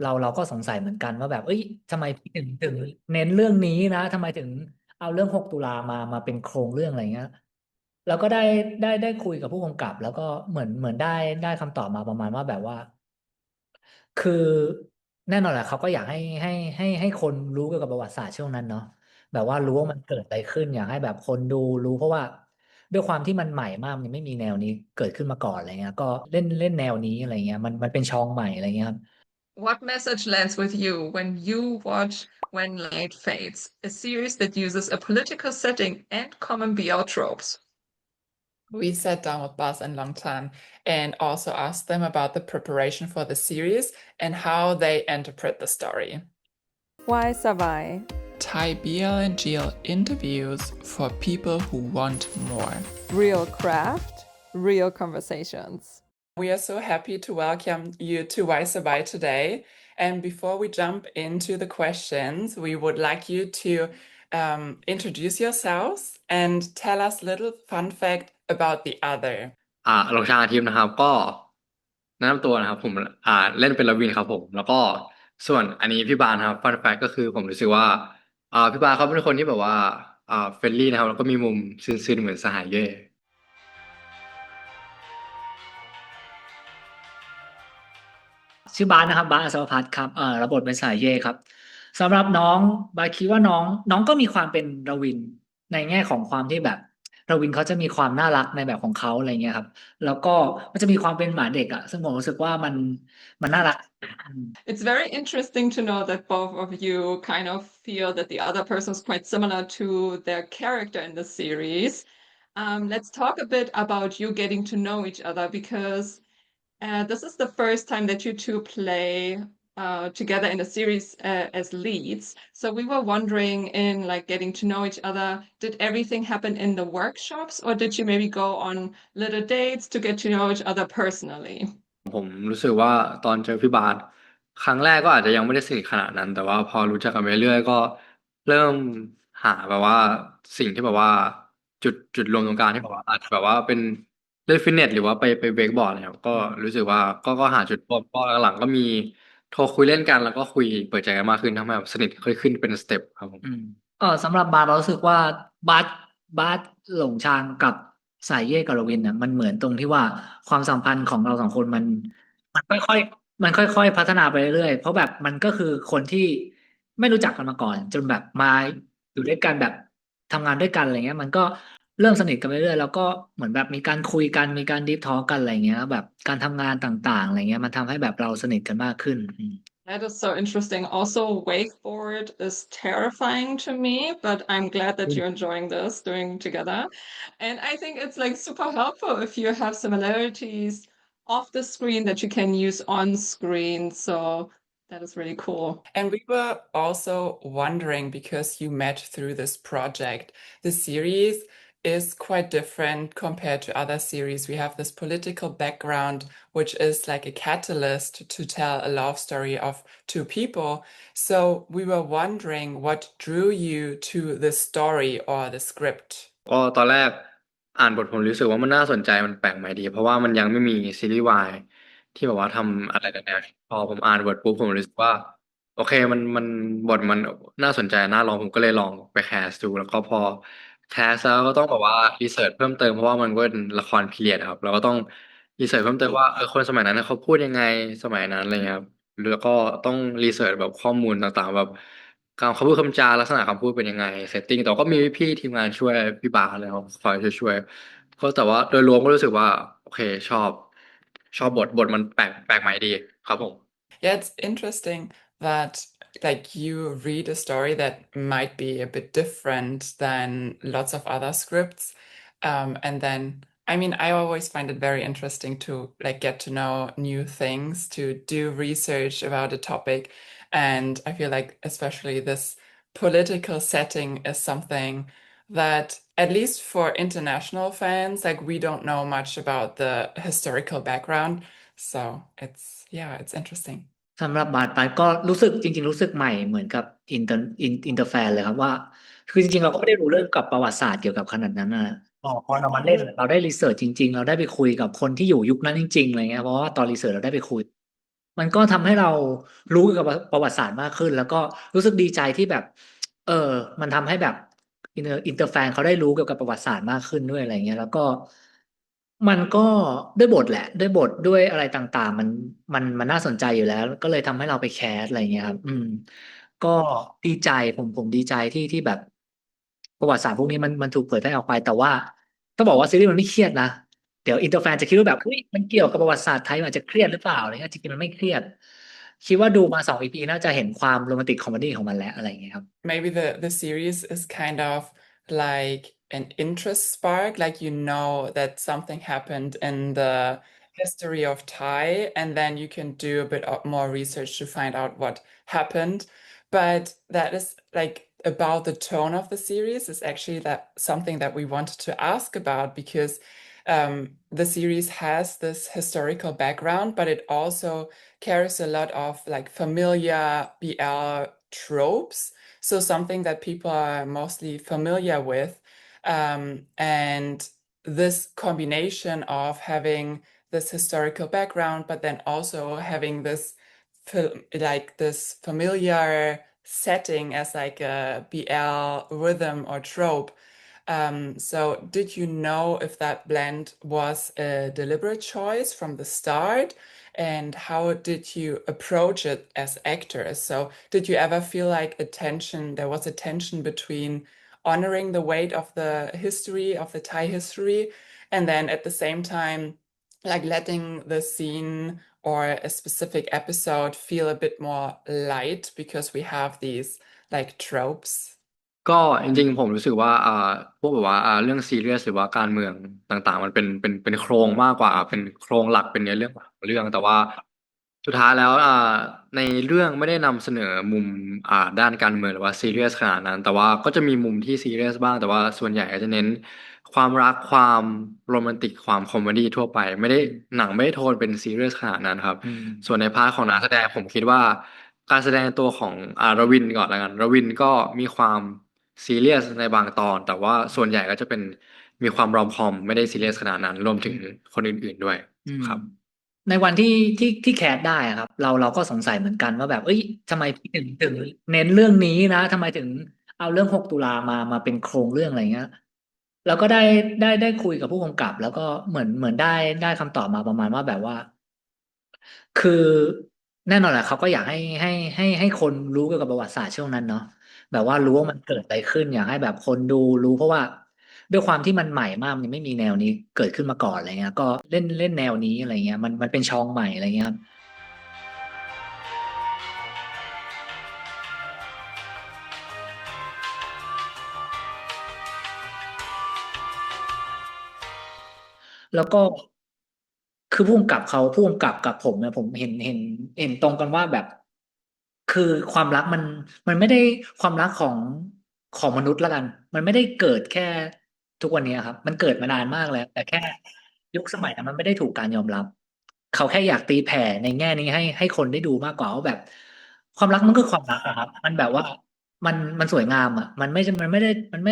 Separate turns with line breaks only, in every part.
เราก็สงสัยเหมือนกันว่าแบบเอ้ยทำไมพี่ถึงเน้นเรื่องนี้นะทำไมถึงเอาเรื่อง6 ตุลามาเป็นโครงเรื่องอะไรเงี้ยแล้วก็ได้คุยกับผู้กำกับแล้วก็เหมือนได้คำตอบมาประมาณว่าแบบว่า คือแน่นอนแหละเขาก็อยากให้คนรู้เกี่ยวกับประวัติศาสตร์ช่วงนั้นเนาะแบบว่ารู้ว่ามันเกิดอะไรขึ้นอยากให้แบบคนดูรู้เพราะว่าด้วยความที่มันใหม่มากมันไม่มีแนวนี้เกิดขึ้นมาก่อนอะไรเงี้ยก็เล่นแนวนี้อะไรเงี้ยมันเป็นช่องใหม่อะไรเงี้ยครับ
What message lands with you when you watch When Light Fades, a series that uses a political setting and common BL tropes?
We sat down with Bas and Longchan and also asked them about the preparation for the series and how they interpret the story.
Why Savai?
Thai BL and GL interviews for people who want more.
Real craft, real conversations.
We are so happy to welcome you to Why Savai today. And before we jump into the questions, we would like you to introduce yourselves and tell us a little fun fact about the other.
ลงชาทีมนะครับก็แนะนำตัวนะครับผมเล่นเป็นลวินครับผมแล้วก็ส่วนอันนี้พี่บานครับฟันแฟกก็คือผมรู้สึกว่าพี่บานเขาเป็นคนที่แบบว่าเฟรนลี่นะครับแล้วก็มีมุมซึนๆเหมือนสหายเย่
ชื่อบาสนะครับบาสอัศวพัฒน์ครับรับบทเป็นสายเย่ครับสำหรับน้องบาสคิดว่าน้องก็มีความเป็นรวินในแง่ของความที่แบบรวินเขาจะมีความน่ารักในแบบของเขาอะไรเงี้ยครับแล้วก็มันจะมีความเป็นหมาเด็กอ่ะซึ่งผมรู้สึกว่ามันน่ารัก
It's very interesting to know that both of you kind of feel that the other person is quite similar to their character in the series. Let's talk a bit about you getting to know each other because this is the first time that you two play together in a series as leads. So we were wondering, in like getting to know each other, did everything happen in the workshops, or did you maybe go on little dates to get to know each other personally?
ผมรู้สึกว่าตอนเจอพี่บาสครั้งแรกก็อาจจะยังไม่ได้สนิทขนาดนั้นแต่ว่าพอรู้จักกันไปเรื่อยก็เริ่มหาแบบว่าสิ่งที่แบบว่าจุดรวมตรงกลางที่แบบว่าอาจจะแบบว่าเป็นเล่นฟิตเนสหรือว่าไปเวกบอร์ดเนี่ยครับก็รู้สึกว่าก็หาจุดร่วมก็หลังๆก็มีโทรคุยเล่นกันแล้วก็คุยเปิดใจกันมากขึ้นทำให้แบบสนิทค่อยขึ้นเป็นสเต็ปครับผม
สำหรับบาสเรารู้สึกว่าบาสบาสหลงชางกับสายเย่กับโรวินเนี่ยมันเหมือนตรงที่ว่าความสัมพันธ์ของเราสองคนมันค่อยมันค่อยพัฒนาไปเรื่อยๆเพราะแบบมันก็คือคนที่ไม่รู้จักกันมาก่อนจนแบบมาอยู่ด้วยกันแบบทำงานด้วยกันอะไรเงี้ยมันก็เริ่มสนิทกันไปเรื่อยแล้วก็เหมือนแบบมีการคุยกันมีการดีฟทอล์กกันอะไรเงี้ยแบบการทำงานต่างๆอะไรเงี้ยมันทำให้แบบเราสนิทกันมากขึ้น
That is so interesting. Also, wakeboard is terrifying to me, but I'm glad that you're enjoying this doing together. And I think it's like super helpful if you have similarities off the screen that you can use on screen. So that is really cool.
And we were also wondering, because you met through this project, the series is quite different compared to other series. We have this political background, which is like a catalyst to tell a love story of two people. So we were wondering what drew you to the story or the script.
ก็ตอนแรกอ่านบทผมรู้สึกว่ามันน่าสนใจมันแปลกใหม่ดีเพราะว่ามันยังไม่มีซีรีส์วายที่แบบว่าทำอะไรแบบนี้พอผมอ่านบทปุ๊บผมรู้สึกว่าโอเคมันบทมันน่าสนใจน่าลองผมก็เลยลองไปแคสดูแล้วก็พอแคสแล้วก็ต้องแบบว่ารีเสิร์ชเพิ่มเติมเพราะว่ามันก็เป็นละครพีเรียดครับเราก็ต้องรีเสิร์ชเพิ่มเติมว่าคนสมัยนั้นเขาพูดยังไงสมัยนั้นอะไรเงี้ยครับแล้วก็ต้องรีเสิร์ชแบบข้อมูลต่างๆแบบ การคำพูดคำจาลักษณะคำพูดเป็นยังไงเซตติ้งแต่ก็มีพี่ทีมงานช่วยพี่บาสเลยครับคอยช่วยก็แต่ว่าโดยรวมก็รู้สึกว่าโอเคชอบบทมันแปลกใหม่ดีครับผม
Yeah, it's interesting that like you read a story that might be a bit different than lots of other scripts. And then, I mean, I always find it very interesting to like get to know new things, to do research about a topic. And I feel like especially this political setting is something that, at least for international fans, like we don't know much about the historical background. So it's interesting.
สำหรับบาสไปก็รู้สึกจริงๆรู้สึกใหม่เหมือนกับอินเตอร์แฟนเลยครับว่าคือจริงๆเราก็ไม่ได้รู้เรื่องกับประวัติศาสตร์เกี่ยวกับขนาดนั้นนะพอเรามาเล่นเราได้รีเสิร์ชจริงๆเราได้ไปคุยกับคนที่อยู่ยุคนั้นจริงๆอะไรเงี้ยเพราะว่าตอนรีเสิร์ชเราได้ไปคุย มันก็ทำให้เรารู้เกี่ยวกับประวัติศาสตร์มากขึ้น แล้วก็รู้สึกดีใจที่แบบเออมันทำให้แบบอินเตอร์แฟนเขาได้รู้เกี่ยวกับประวัติศาสตร์มากขึ้นด้วยอะไรเงี้ยแล้วก็มันก็ด้วยบทแหละด้วยบทด้วยอะไรต่างๆมันน่าสนใจอยู่แล้วก็เลยทำให้เราไปแคสอะไรเงี้ยครับก็ดีใจผมดีใจที่แบบประวัติศาสตร์พวกนี้มันถูกเผยแพร่ออกไปแต่ว่าต้องบอกว่าซีรีส์มันไม่เครียดนะเดี๋ยวอินเตอร์แฟนจะคิดว่าแบบเฮ้ยมันเกี่ยวกับประวัติศาสตร์ไทยมันอาจจะเครียดหรือเปล่าอะไรเงี้ยจริงๆมันไม่เครียดคิดว่าดูมา2 EPน่าจะเห็นความโรแมนติกคอมเมดี้ของมันแล้วอะไรเงี้ยครับ
Maybe the series is kind of like an interest spark, like you know that something happened in the history of Thai, and then you can do a bit more research to find out what happened. But that is like about the tone of the series is actually that something that we wanted to ask about because the series has this historical background, but it also carries a lot of like familiar BL tropes. So something that people are mostly familiar with. And this combination of having this historical background, but then also having this like this familiar setting as like a BL rhythm or trope. So did you know if that blend was a deliberate choice from the start? And how did you approach it as actors? So did you ever feel like there was a tension between honoring the weight of the history of the Thai history, and then at the same time, like letting the scene or a specific episode feel a bit more light because we have these like tropes?
ก็จริงๆผมรู้สึกว่าพวกแบบว่าเรื่องซีเรียสหรือว่าการเมืองต่างๆมันเป็นโครงมากกว่าเป็นโครงหลักเป็นเนื้อเรื่องหลักของเรื่องแต่ว่าสุดท้ายแล้วในเรื่องไม่ได้นำเสนอมุมด้านการเมืองหรือว่าซีเรียสขนาดนั้นแต่ว่าก็จะมีมุมที่ซีเรียสบ้างแต่ว่าส่วนใหญ่ก็จะเน้นความรักความโรแมนติกความคอมเมดี้ทั่วไปไม่ได้หนังไม่ได้โทนเป็นซีเรียสขนาดนั้นครับ ส่วนในพาร์ทของนักแสดงผมคิดว่าการแสดงตัวของรวินก่อนแล้วกันรวินก็มีความซีเรียสในบางตอนแต่ว่าส่วนใหญ่ก็จะเป็นมีความรอมคอมไม่ได้ซีเรียสขนาดนั้นรวมถึงคนอื่นๆด้วยครับ
ในวันที่แคสได้อะครับเราก็สงสัยเหมือนกันว่าแบบเอ้ยทำไมพี่ถึงเน้นเรื่องนี้นะทำไมถึงเอาเรื่อง6 ตุลามาเป็นโครงเรื่องอะไรเงี้ยแล้วก็ได้คุยกับผู้กำกับแล้วก็เหมือนได้คำตอบมาประมาณว่าแบบว่า คือแน่นอนแหละเขาก็อยากให้คนรู้เกี่ยวกับประวัติศาสตร์ช่วงนั้นเนาะแบบว่ารู้ว่ามันเกิดอะไรขึ้นอยากให้แบบคนดูรู้เพราะว่าด้วยความที่มันใหม่มากมันไม่มีแนวนี้เกิดขึ้นมาก่อนอะไรเงี้ยก็เล่นแนวนี้อะไรเงี้ยมันเป็นช่องใหม่อะไรเงี้ยครับแล้วก็คือผู้กำกับกับผมเนี่ยผมเห็นตรงกันว่าแบบ คือความรักมันไม่ได้ความรักของมนุษย์ละกันมันไม่ได้เกิดแค่ทุกวันนี้ครับมันเกิดมานานมากแล้วแต่แค่ยุคสมัยนั้นมันไม่ได้ถูกการยอมรับเขาแค่อยากตีแผ่ในแง่นี้ให้คนได้ดูมากกว่าว่าแบบความรักมันคือความรักอะครับมันแบบว่ามันสวยงามอ่ะมันไม่ไ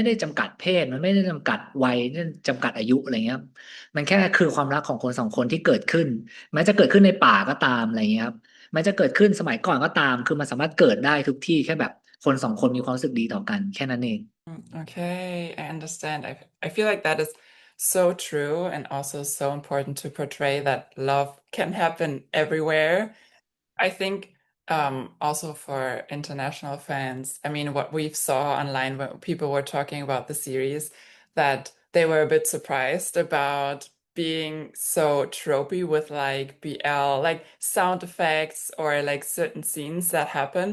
ด้จำกัดเพศมันไม่ได้จำกัดวัยไม่ได้จำกัดอายุอะไรเงี้ยครับมันแค่คือความรักของคน2 คนที่เกิดขึ้นแม้จะเกิดขึ้นในป่าก็ตามอะไรเงี้ยครับ มันจะเกิดขึ้นสมัยก่อนก็ตาม คือมันสามารถเกิดได้ทุกที่แค่แบบคน2 คนมีความรู้สึกดีต่อกันแค่นั้นเอง
Okay, I understand. I feel like that is so true and also so important to portray that love can happen everywhere. I think also for international fans, I mean, what we saw online when people were talking about the series, that they were a bit surprised about being so tropey with like BL, like sound effects or like certain scenes that happen.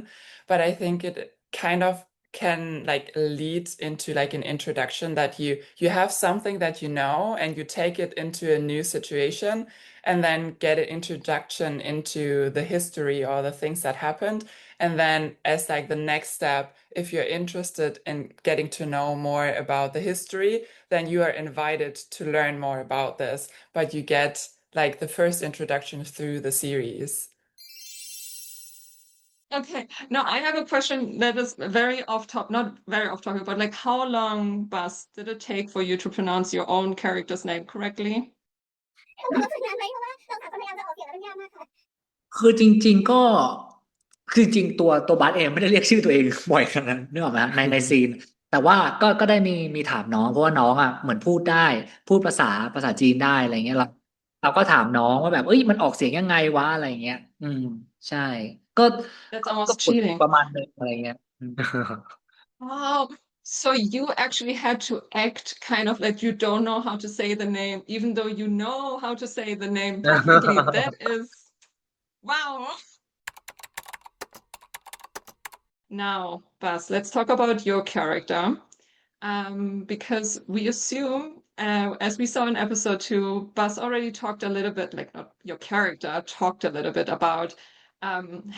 But I think it kind of can like lead into like an introduction that you have something that you know and you take it into a new situation and then get an introduction into the history or the things that happened. And then as like the next step, if you're interested in getting to know more about the history, then you are invited to learn more about this, but you get like the first introduction through the series.
Okay, now I have a question that is very off top, not very off topic, but like how long, Bas, did it take for you to pronounce your own character's name correctly?
คือจริงๆก็คือจริงๆตัวบาสเองไม่ได้เรียกชื่อตัวเองบ่อยขนาดนั้นนึกออกไหมฮะในซีนแต่ว่าก็ได้มีถามน้องเพราะว่าน้องอ่ะเหมือนพูดได้พูดภาษาจีนได้อะไรเงี้ยเราก็ถามน้องว่าแบบเอ้ยมันออกเสียงยังไงวะอะไรเงี้ยใช่ก็
That's
ก็
almost
ฝึกป
cheating.
ระมาณนึงอะไรเงี้ย
Oh, so you actually had to act kind of like you don't know how to say the name, even though you know how to say the name perfectly. That is, wow. Now, Bas, let's talk about your character. Because we assume, as we saw in episode 2, Bas already talked a little bit, like not your character, talked a little bit about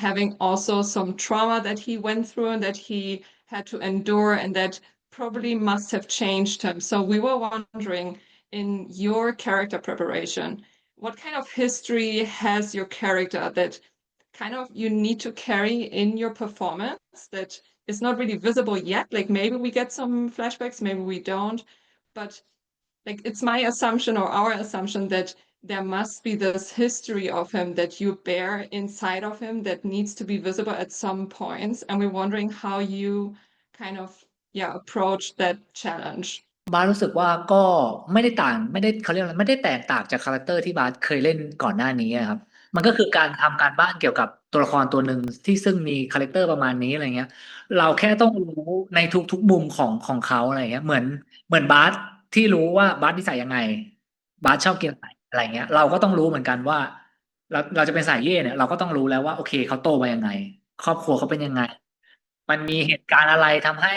having also some trauma that he went through and that he had to endure, and that probably must have changed him. So we were wondering, in your character preparation, what kind of history has your character that kind of you need to carry in your performance that is not really visible yet? Like maybe we get some flashbacks, maybe we don't, but like it's my assumption or our assumption that there must be this history of him that you bear inside of him that needs to be visible at some points. And we're wondering how you kind of, yeah, approach that challenge.
บาสรู้สึกว่าก็ไม่ได้ต่างไม่ได้เขาเรียกอะไรไม่ได้แตกต่างจากคาแรคเตอร์ที่บาสเคยเล่นก่อนหน้านี้อะครับมันก็คือการทำการบ้านเกี่ยวกับตัวละครตัวหนึ่งที่ซึ่งมีคาแรคเตอร์ประมาณนี้อะไรเงี้ยเราแค่ต้องรู้ในทุกๆมุมของเขาอะไรเงี้ยเหมือนบาสที่รู้ว่าบาสนิสัยยังไงบาสชอบกินอะไรเงี้ยเราก็ต้องรู้เหมือนกันว่าเราจะเป็นสายเย่เนี่ยเราก็ต้องรู้แล้วว่าโอเคเขาโตมายังไงครอบครัวเขาเป็นยังไง มันมีเหตุการณ์อะไรทำให้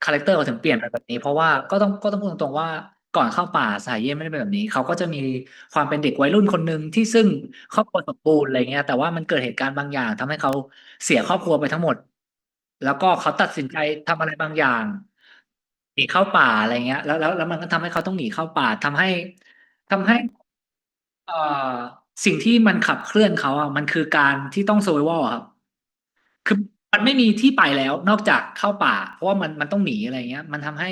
คาแรคเตอร์เขาถึงเปลี่ยนไปแบบนี้เพราะว่าก็ต้องพูดตรงๆว่าก่อนเข้าป่าสายเย่ไม่ได้เป็นแบบนี้เขาก็จะมีความเป็นเด็กวัยรุ่นคนหนึ่งที่ซึ่งครอบครัวสมบูรณ์อะไรเงี้ยแต่ว่ามันเกิดเหตุการณ์บางอย่างทำให้เขาเสียครอบครัวไปทั้งหมดแล้วก็เขาตัดสินใจทำอะไรบางอย่างหนีเข้าป่าอะไรเงี้ยแล้วมันก็ทำให้เขาต้องหนีเข้าป่าทำให้เอ่อสิ่งที่มันขับเคลื่อนเขาอ่ะมันคือการที่ต้อง survival อะครับ คือมันไม่มีที่ไปแล้วนอกจากเข้าป่าเพราะว่ามันต้องหนีอะไรเงี้ยมันทำให้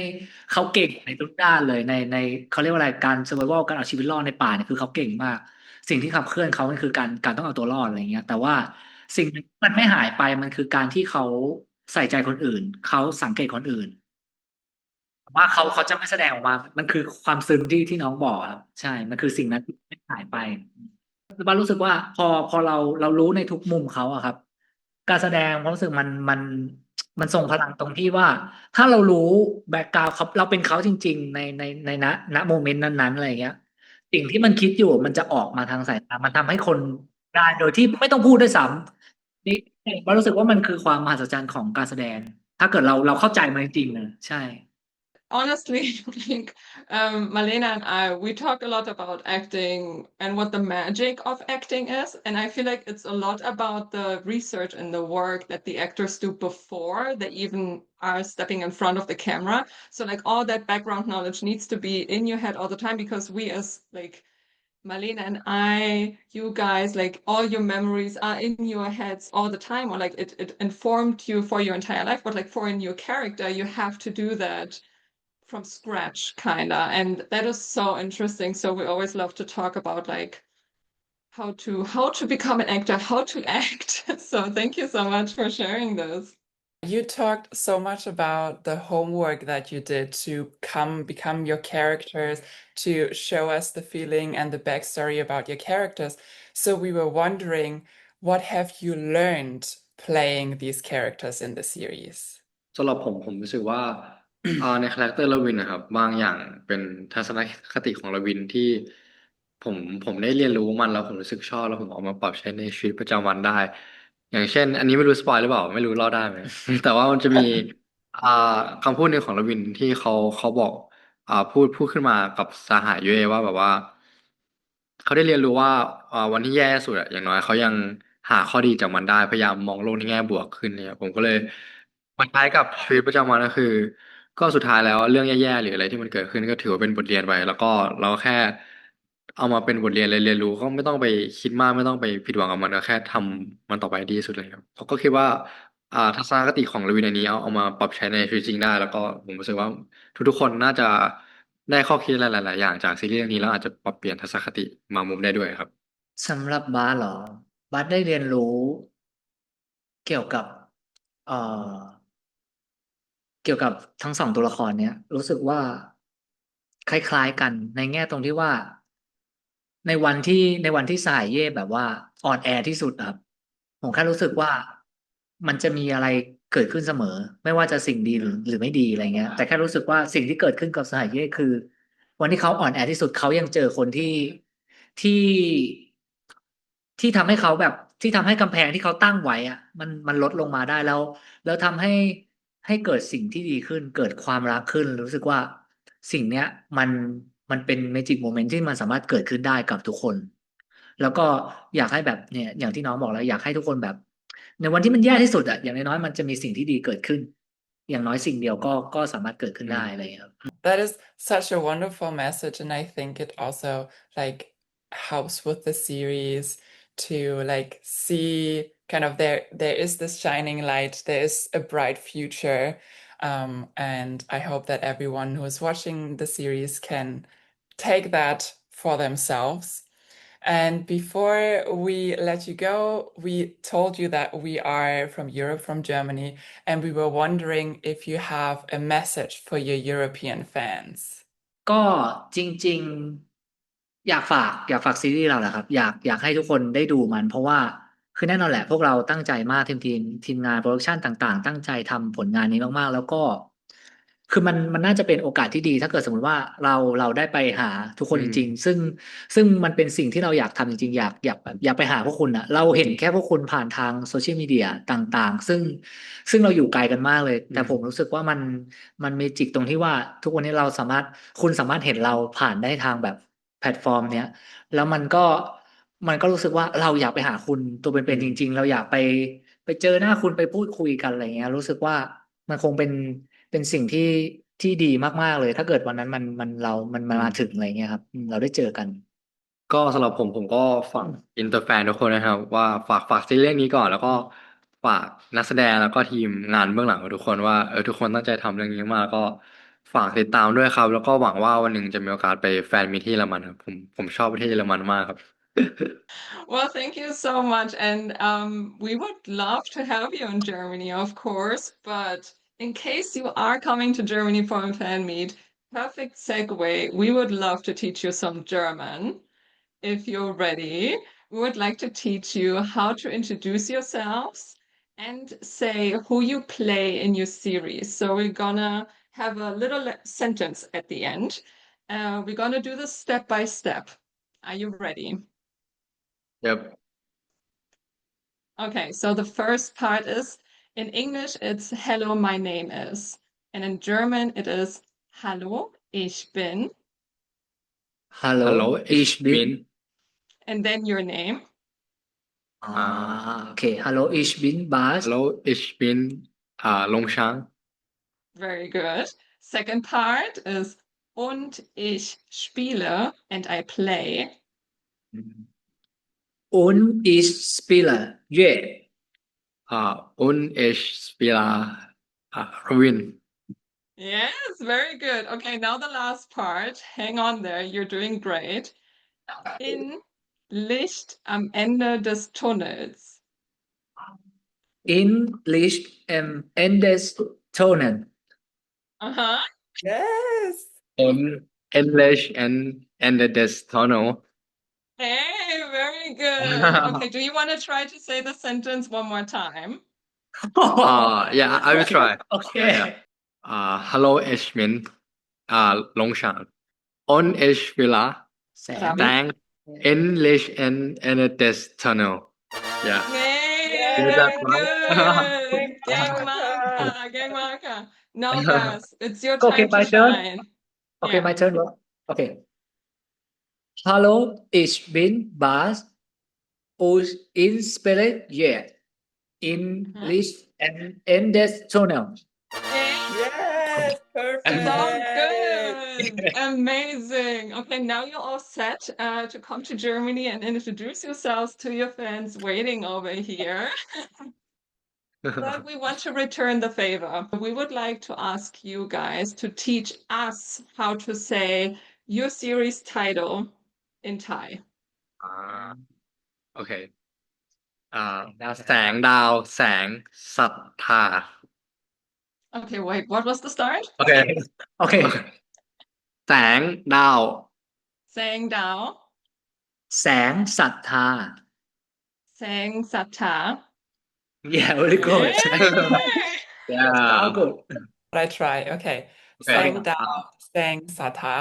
เขาเก่งในทุกด้านเลยในเขาเรียกว่าอะไรการ survival การเอาชีวิตรอดในป่าเนี่ยคือเขาเก่งมากสิ่งที่ขับเคลื่อนเขามันคือการต้องเอาตัวรอดอะไรเงี้ยแต่ว่าสิ่งที่มันไม่หายไปมันคือการที่เขาใส่ใจคนอื่นเขาสังเกตคนอื่นว่าเขาจะไม่แสดงออกมามันคือความซึ้งที่น้องบอกครับใช่มันคือสิ่งนั้นที่ไม่หายไป บ้านรู้สึกว่าพอเรารู้ในทุกมุมเขาอะครับการแสดงความรู้สึกมันส่งพลังตรงที่ว่าถ้าเรารู้แบ็กกราวด์เขาเราเป็นเขาจริงๆในณโมเมนต์นั้นๆอะไรอย่างเงี้ยสิ่งที่มันคิดอยู่มันจะออกมาทางสายตามันทำให้คนได้โดยที่ไม่ต้องพูดด้วยซ้ำนี่บ้านรู้สึกว่ามันคือความมหัศจรรย์ของการแสดงถ้าเกิดเราเข้าใจมันจริงๆนะใช่
Honestly, like Malena and I, we talk a lot about acting and what the magic of acting is. And I feel like it's a lot about the research and the work that the actors do before they even are stepping in front of the camera. So like all that background knowledge needs to be in your head all the time because we as like Marlene and I, you guys, like all your memories are in your heads all the time, or like it informed you for your entire life. But like for a new character, you have to do that from scratch, kinda. And that is so interesting. So we always love to talk about like how to become an actor, how to act. So thank you so much for sharing this.
You talked so much about the homework that you did to become your characters, to show us the feeling and the backstory about your characters. So we were wondering, what have you learned playing these characters in the series?
สำหรับผมรู้สึกว่าในคาแรคเตอร์ลวินนะครับบางอย่างเป็นทัศนคติของลวินที่ผมผมได้เรียนรู้มันแล้วผมรู้สึกชอบแล้วผมเอามาปรับใช้ในชีวิตประจำวันได้อย่างเช่นอันนี้ไม่รู้สปอยหรือเปล่าไม่รู้เล่าได้ไหมแต่ว่ามันจะมีอ่าคำพูดหนึ่งของลวินที่เขาบอกพูดขึ้นมากับสหายเย่ว่าแบบว่าเขาได้เรียนรู้ว่าวันที่แย่สุดอะอย่างน้อยเขายังหาข้อดีจากมันได้พยายามมองโลกในแง่บวกขึ้นเนี่ยผมก็เลย มันคล้ายกับชีวิตประจำวันก็คือก็สุดท้ายแล้วเรื่องแย่ๆหรืออะไรที่มันเกิดขึ้นก็ถือว่าเป็นบทเรียนไปแล้วก็เราแค่เอามาเป็นบทเรียนเรียนรู้ก็ไม่ต้องไปคิดมากไม่ต้องไปผิดหวังกับมันก็แค่ทำมันต่อไปให้ดีที่สุดเลยครับเขาก็คิดว่าทัศนคติของลวินอันนี้เอามาปรับใช้ในชีวิตจริงได้แล้วก็ผมรู้สึกว่าทุกๆคนน่าจะได้ข้อคิดหลายๆอย่างจากซีรีส์เรื่องนี้แล้วอาจจะปรับเปลี่ยนทัศนคติบางมุมได้ด้วยครับ
สำหรับบาสเหรอ บัสได้เรียนรู้เกี่ยวกับเอ่อเกี่ยวกับทั้งสองตัวละครเนี้ยรู้สึกว่าคล้ายๆกันในแง่ตรงที่ว่าในวันที่สายเย่แบบว่าอ่อนแอที่สุดครับผมแค่รู้สึกว่ามันจะมีอะไรเกิดขึ้นเสมอไม่ว่าจะสิ่งดีหรือไม่ดีอะไรเงี้ยแต่แค่รู้สึกว่าสิ่งที่เกิดขึ้นกับสายเย่คือวันที่เขาอ่อนแอที่สุดเขายังเจอคนที่ที่ทำให้เขาแบบที่ทำให้กำแพงที่เขาตั้งไว้อะมันลดลงมาได้แล้วทำให้เกิดสิ่งที่ดีขึ้นเกิดความรักขึ้นรู้สึกว่าสิ่งเนี้ยมันมันเป็นเมจิกโมเมนต์ที่มันสามารถเกิดขึ้นได้กับทุกคนแล้วก็อยากให้แบบเนี่ยอย่างที่น้องบอกแล้วอยากให้ทุกคนแบบในวันที่มันแย่ที่สุดอะอย่างน้อยๆมันจะมีสิ่งที่ดีเกิดขึ้นอย่างน้อยสิ่งเดียวก็สามารถเกิดขึ้นได้อะไรอย่างเงี้ยครับ
That is such a wonderful message, and I think it also like helps with the series to like see kind of there is this shining light, there is a bright future, and I hope that everyone who is watching the series can take that for themselves. And before we let you go, we told you that we are from Europe, from Germany, and we were wondering if you have a message for your European fans.
ก็จริงๆอยากฝากซีรีส์เราแหละครับอยากให้ทุกคนได้ดูมันเพราะว่าคือแน่นอนแหละพวกเราตั้งใจมากทีมงานโปรดักชันต่างๆตั้งใจทำผลงานนี้มากๆแล้วก็คือมันน่าจะเป็นโอกาสที่ดีถ้าเกิดสมมติว่าเราได้ไปหาทุกคนจริงๆซึ่งมันเป็นสิ่งที่เราอยากทำจริงๆอยากไปหาพวกคุณอะเราเห็นแค่พวกคุณผ่านทางโซเชียลมีเดียต่างๆซึ่งเราอยู่ไกลกันมากเลยแต่ผมรู้สึกว่ามันมีจิกตรงที่ว่าทุกวันนี้คุณสามารถเห็นเราผ่านได้ทางแบบแพลตฟอร์มเนี้ยแล้วมันก็รู้สึกว่าเราอยากไปหาคุณตัวเป็นๆจริงๆเราอยากไปเจอหน้าคุณไปพูดคุยกันอะไรเงี้ยรู้สึกว่ามันคงเป็นสิ่งที่ดีมากๆเลยถ้าเกิดวันนั้นมันมาถึงอะไรเงี้ยครับเราได้เจอกัน
ก็สำหรับผมก็ฝากอินเตอร์แฟนทุกคนนะครับว่าฝากซีรีส์เรื่องนี้ก่อนแล้วก็ฝากนักแสดงแล้วก็ทีมงานเบื้องหลังของทุกคนว่าทุกคนตั้งใจทำเรื่องนี้มากก็ฝากติดตามด้วยครับแล้วก็หวังว่าวันหนึ่งจะมีโอกาสไปแฟนมีตที่เยอรมันครับผมชอบประเทศเยอรมันมากครับ
Well, thank you so much. And we would love to have you in Germany, of course. But in case you are coming to Germany for a fan meet, perfect segue. We would love to teach you some German if you're ready. We would like to teach you how to introduce yourselves and say who you play in your series. So we're gonna have a little sentence at the end. We're gonna do this step by step. Are you ready?
Yep.
Okay, so the first part is in English, it's hello, my name is. And in German, it is hallo, ich bin.
Hello
ich bin
And then your name.
โอเค Hello ich bin Bas
Hallo ich bin ลงช้าง
Very good. Second part is und ich spiele and I play.
und ich spiele เย่
und ich spiele Robin
Yes, very good. Okay, now the last part. Hang on there. You're doing great. In Licht am Ende des Tunnels.
in Licht am Ende des Tunnels
Uh-huh.
Yes.
English and des Tunnel
Hey, very good. Okay, do you want to try to say the sentence one more time?
yeah I will try
โอเค
Hallo ich bin ลงช้าง und ich spiele
แสน
Rami?
Thank English and des Tunnel yeah
Hey,
Is that
very
right?
good. Gang marker, gang marker. Now, guys, it's your
โอเค
time to
my turn
shine.
โอเค
Yeah.
my turn โอเค Hallo ich bin Bas und ich spiele yeah in Licht am Ende des Tunnels
Hey,
Yes. Perfect.
so good. Amazing. Okay, now you're all set to come to Germany and introduce yourselves to your fans waiting over here. But we want to return the favor. We would like to ask you guys to teach us how to say your series title in Thai.
โอเค แสงดาวแสงศรัทธา
Okay, wait, what was the start?
โอเค
โอเค
แสงดาว
Sang Dao,
แสงศรัทธา
Sang Satta.
yeah very good
yeah
all good
I try. Okay.
Okay.
Sang Dao, Sang Satha.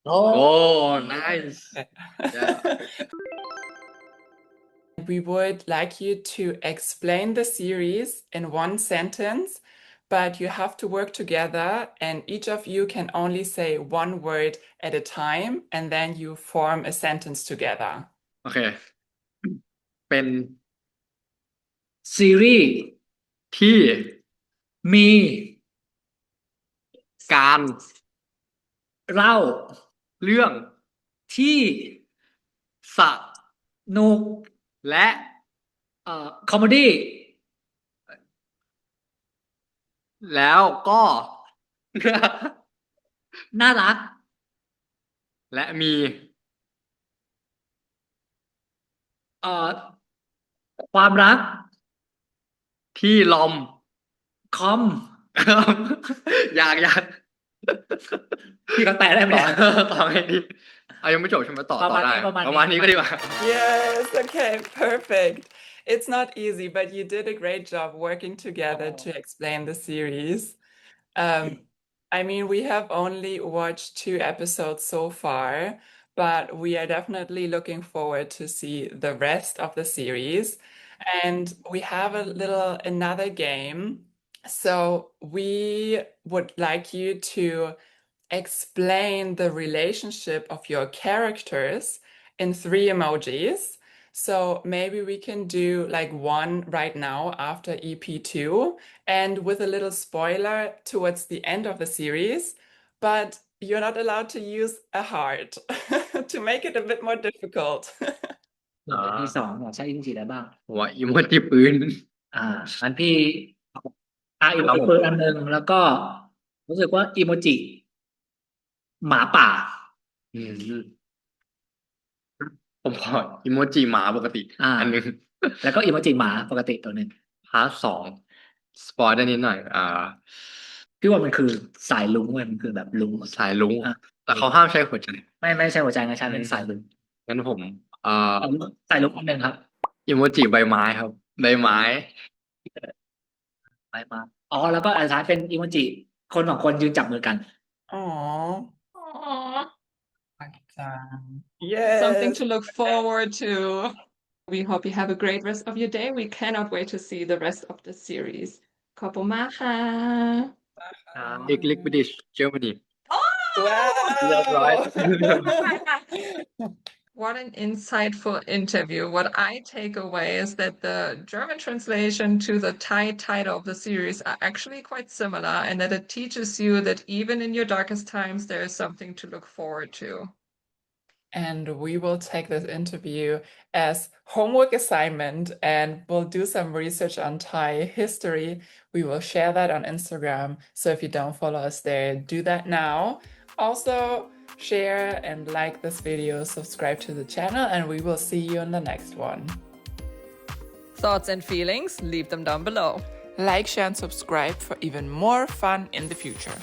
โอ้
oh nice yeah
We would like you to explain the series in one sentence, but you have to work together, and each of you can only say one word at a time, and then you form a sentence together.
โอเค เป็น
ซีรีส์
ที่
มี
การ
เล่า
เรื่อง
ที่
ส
นุก
และ
คอมเมดี้
แล้วก็
น่ารัก
และมี
ความรัก
ที่ลม
คอม
อยาก
พี่ก็แปลได้ไหม
ต่อไงดีเอายังไม่จบใช่ไหมต่อ
ประมาณ
ได้
นี้ประมาณนี้
ประมาณนี้ก็ดีกว่า
Yes, okay, perfect. It's not easy, but you did a great job working together to explain the series. I mean, we have only watched 2 episodes so far, but we are definitely looking forward to see the rest of the series. And we have another game. So we would like you to explain the relationship of your characters in 3 emojis. So maybe we can do like one right now after EP2 and with a little spoiler towards the end of the series, but you're not allowed to use a heart to make it a bit more difficult.
ที่สองใช้อิโมจิอะไรบ้าง
หัวอิโมจิปืน
อันพี่อีโมจิปืนอันหนึ่งแล้วก็รู้สึกว่าอีโมจิหมาป่า
อืมผมขออิโมจิหมาปกติ อันหนึง
แล้วก็อีโมจิหมาปกติตัวหนึ่ง
พาร์ท 2สปอยได้นิดหน่อย
พี่ว่ามันคือสายลุ้งเว้ยมันคือแบบลุ้ง
สายลุง
อ่ะ
แต่เขาห้ามใช้หัวใจ
ไม่ใช่หัวใจนะใช่เป็นสายลุ้ง
งั้นผม
สายลุ้งอันหนึ่งครับ
อิโมจิใบไม้ครับ ใบไม้
ไปมาแล้วก็อันสุดท้ายเป็นอีโมจิคนสองคนยืนจับมือกัน
Aww.
Aw,
Yes.
something to look forward to. We hope you have a great rest of your day. We cannot wait to see the rest of the series. ขอบคุณมากค่ะ
อีกลิกบิดิชเจอร์มนี
Wow.
right.
What an insightful interview. What I take away is that the German translation to the Thai title of the series are actually quite similar, and that it teaches you that even in your darkest times, there is something to look forward to.
And we will take this interview as homework assignment and we'll do some research on Thai history. We will share that on Instagram. So if you don't follow us there, do that now. Also, share and like this video, subscribe to the channel, and we will see you in the next one.
Thoughts and feelings? Leave them down below.
Like, share, and subscribe for even more fun in the future.